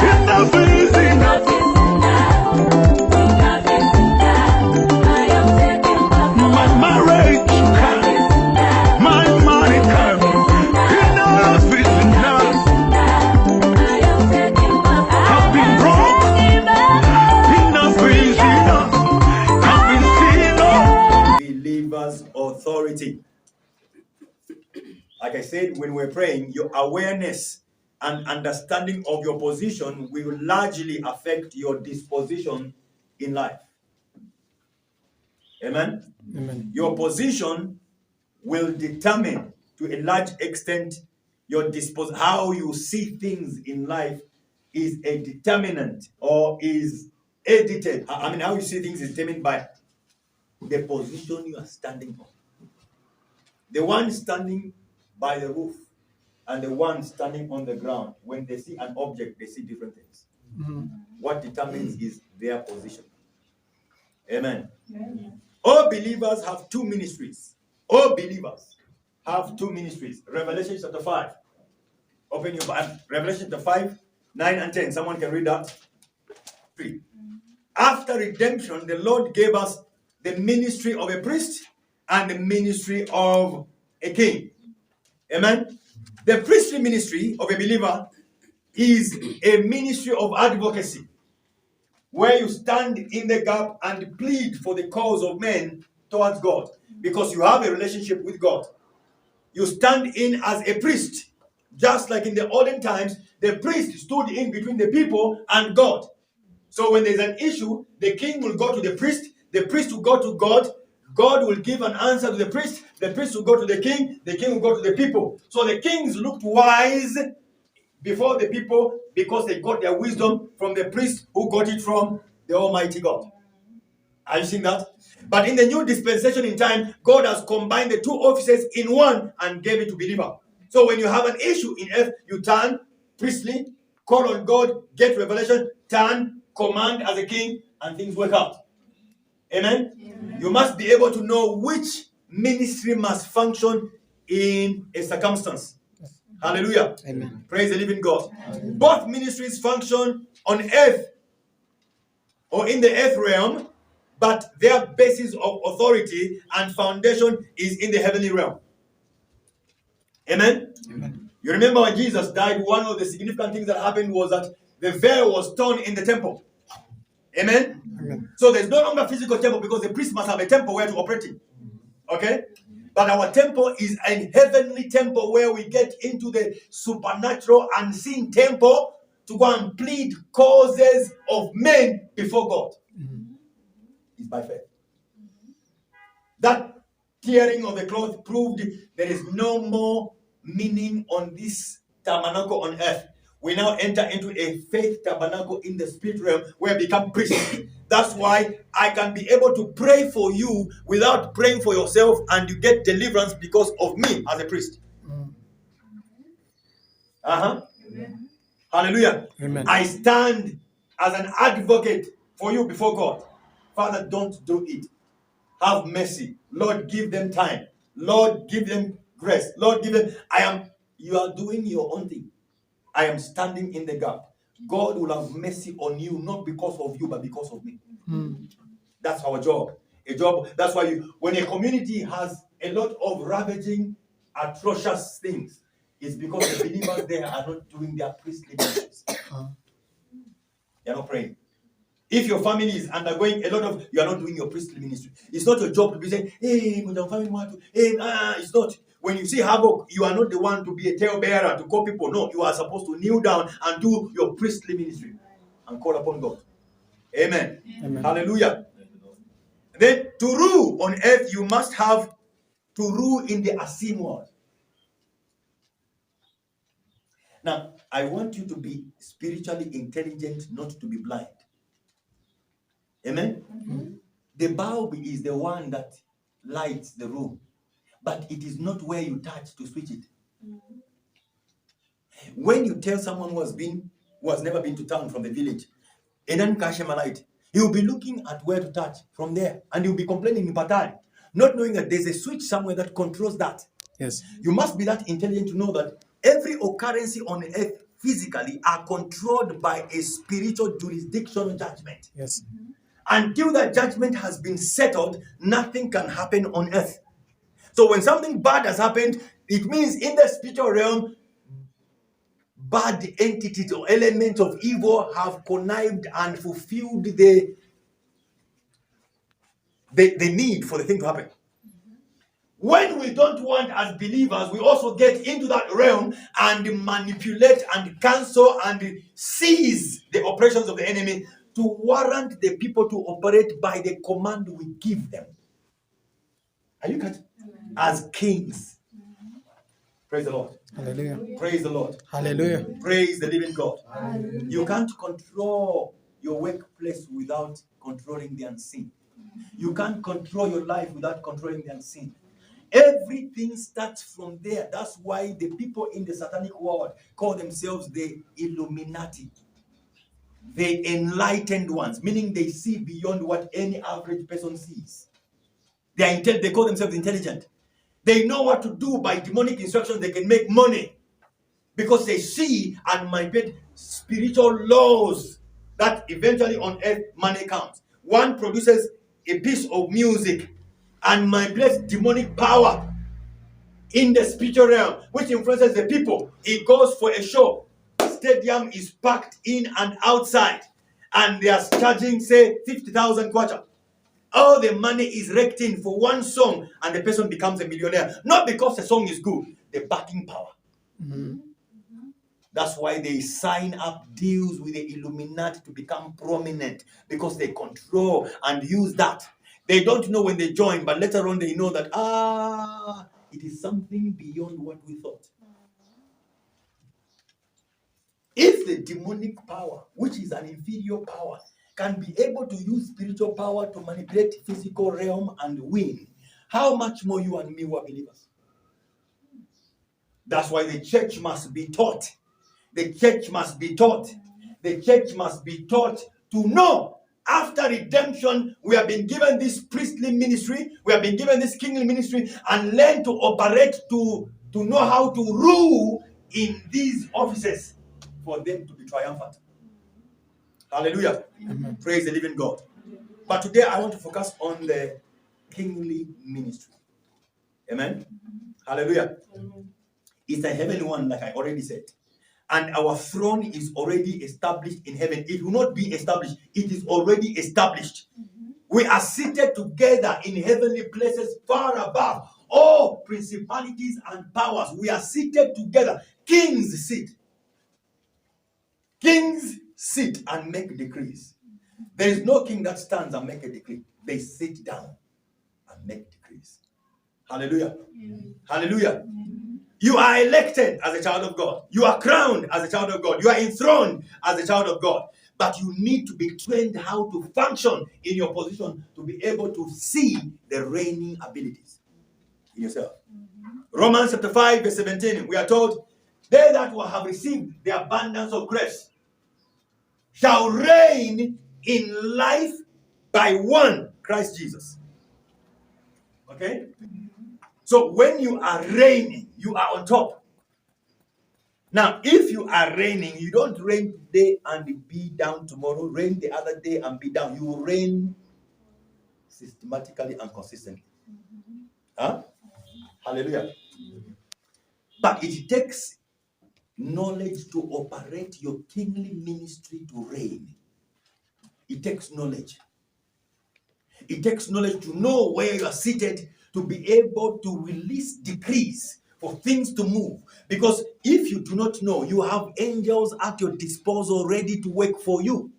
Enough is enough. My marriage can, my money can. Enough is enough. I've been broke. Enough is enough. I've been seen. Believers' authority. Like I said, when we're praying, your awareness and understanding of your position will largely affect your disposition in life. Amen? Amen. Your position will determine to a large extent your how you see things in life is a determinant or is edited. I mean, how you see things is determined by the position you are standing on. The one standing by the roof and the one standing on the ground, when they see an object, they see different things. Mm-hmm. What determines is their position. Amen. All believers have two ministries. All believers have two ministries. Revelation chapter 5. Open your Bible. Revelation chapter 5, 9 and 10. Someone can read that. 3. After redemption, the Lord gave us the ministry of a priest and the ministry of a king. Amen. The priestly ministry of a believer is a ministry of advocacy, where you stand in the gap and plead for the cause of men towards God, because you have a relationship with God. You stand in as a priest, just like in the olden times, the priest stood in between the people and God. So when there's an issue, the king will go to the priest will go to God, God will give an answer to the priest will go to the king will go to the people. So the kings looked wise before the people because they got their wisdom from the priest who got it from the Almighty God. Are you seeing that? But in the new dispensation in time, God has combined the two offices in one and gave it to believer. So when you have an issue in earth, you turn priestly, call on God, get revelation, turn, command as a king, and things work out. Amen? Amen. You must be able to know which ministry must function in a circumstance. Hallelujah. Amen. Praise the living God. Amen. Both ministries function on earth or in the earth realm, but their basis of authority and foundation is in the heavenly realm. Amen? Amen. You remember when Jesus died, one of the significant things that happened was that the veil was torn in the temple. Amen? Amen. So there's no longer physical temple because the priest must have a temple where to operate in. Okay? But our temple is a heavenly temple where we get into the supernatural unseen temple to go and plead causes of men before God. Mm-hmm. It's by faith. That tearing of the cloth proved there is no more meaning on this tabernacle on earth. We now enter into a faith tabernacle in the spirit realm where we become priests. That's why I can be able to pray for you without praying for yourself, and you get deliverance because of me as a priest. Amen. Hallelujah. Amen. I stand as an advocate for you before God. Father, don't do it. Have mercy. Lord, give them time. Lord, give them grace. Lord, give them. You are doing your own thing. I am standing in the gap. God will have mercy on you, not because of you, but because of me. That's our job. That's why when a community has a lot of ravaging, atrocious things, it's because the believers there are not doing their priestly ministries. They're not praying. If your family is undergoing a lot of, you are not doing your priestly ministry. It's not your job to be saying, hey, it's not. When you see havoc, you are not the one to be a talebearer to call people. No, you are supposed to kneel down and do your priestly ministry and call upon God. Amen. Amen. Hallelujah. Then to rule on earth, you must have to rule in the unseen world. Now, I want you to be spiritually intelligent, not to be blind. Amen? Mm-hmm. The bulb is the one that lights the room, but it is not where you touch to switch it. Mm-hmm. When you tell someone who has never been to town from the village, light, he will be looking at where to touch from there, and he will be complaining in Patari, not knowing that there's a switch somewhere that controls that. Yes. You must be that intelligent to know that every occurrence on earth physically are controlled by a spiritual jurisdictional judgment. Yes. Until that judgment has been settled, nothing can happen on earth. So when something bad has happened, it means in the spiritual realm, bad entities or elements of evil have connived and fulfilled the need for the thing to happen. When we don't want as believers, we also get into that realm and manipulate and cancel and seize the operations of the enemy to warrant the people to operate by the command we give them. Are you catching? As kings. Praise the Lord. Hallelujah. Praise the Lord. Hallelujah. Praise the living God. Hallelujah. You can't control your workplace without controlling the unseen. You can't control your life without controlling the unseen. Everything starts from there. That's why the people in the satanic world call themselves the Illuminati, the enlightened ones, meaning they see beyond what any average person sees. They call themselves intelligent. They know what to do by demonic instructions. They can make money because they see and manipulate spiritual laws that eventually on earth money comes. One produces a piece of music and manipulates demonic power in the spiritual realm, which influences the people. It goes for a show. Stadium is packed in and outside, and they are charging, say, 50,000 kwacha. All the money is raked in for one song, and the person becomes a millionaire. Not because the song is good, the backing power. Mm-hmm. That's why they sign up deals with the Illuminati to become prominent, because they control and use that. They don't know when they join, but later on they know that, it is something beyond what we thought. If the demonic power, which is an inferior power, can be able to use spiritual power to manipulate physical realm and win, how much more you and me who are believers? That's why the church must be taught. The church must be taught. The church must be taught to know. After redemption, we have been given this priestly ministry, we have been given this kingly ministry, and learn to operate, to know how to rule in these offices for them to be triumphant. Hallelujah. Amen. Praise the living God. But today I want to focus on the kingly ministry. Amen. Hallelujah. It's a heavenly one, like I already said. And our throne is already established in heaven. It will not be established. It is already established. We are seated together in heavenly places far above all principalities and powers. We are seated together. Kings sit. Kings sit and make decrees. There is no king that stands and make a decree. They sit down and make decrees. Hallelujah. Hallelujah. You are elected as a child of God. You are crowned as a child of God. You are enthroned as a child of God. But you need to be trained how to function in your position to be able to see the reigning abilities in yourself. Romans chapter 5 verse 17, we are told, they that will have received the abundance of grace shall reign in life by one, Christ Jesus. Okay? So when you are reigning, you are on top. Now, if you are reigning, you don't reign today and be down tomorrow, reign the other day and be down. You reign systematically and consistently. Huh? Hallelujah. But it takes knowledge to operate your kingly ministry to reign. It takes knowledge. It takes knowledge to know where you are seated, to be able to release decrees for things to move. Because if you do not know, you have angels at your disposal ready to work for you,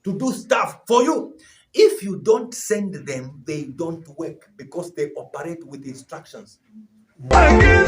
to do stuff for you. If you don't send them, they don't work because they operate with instructions. I give you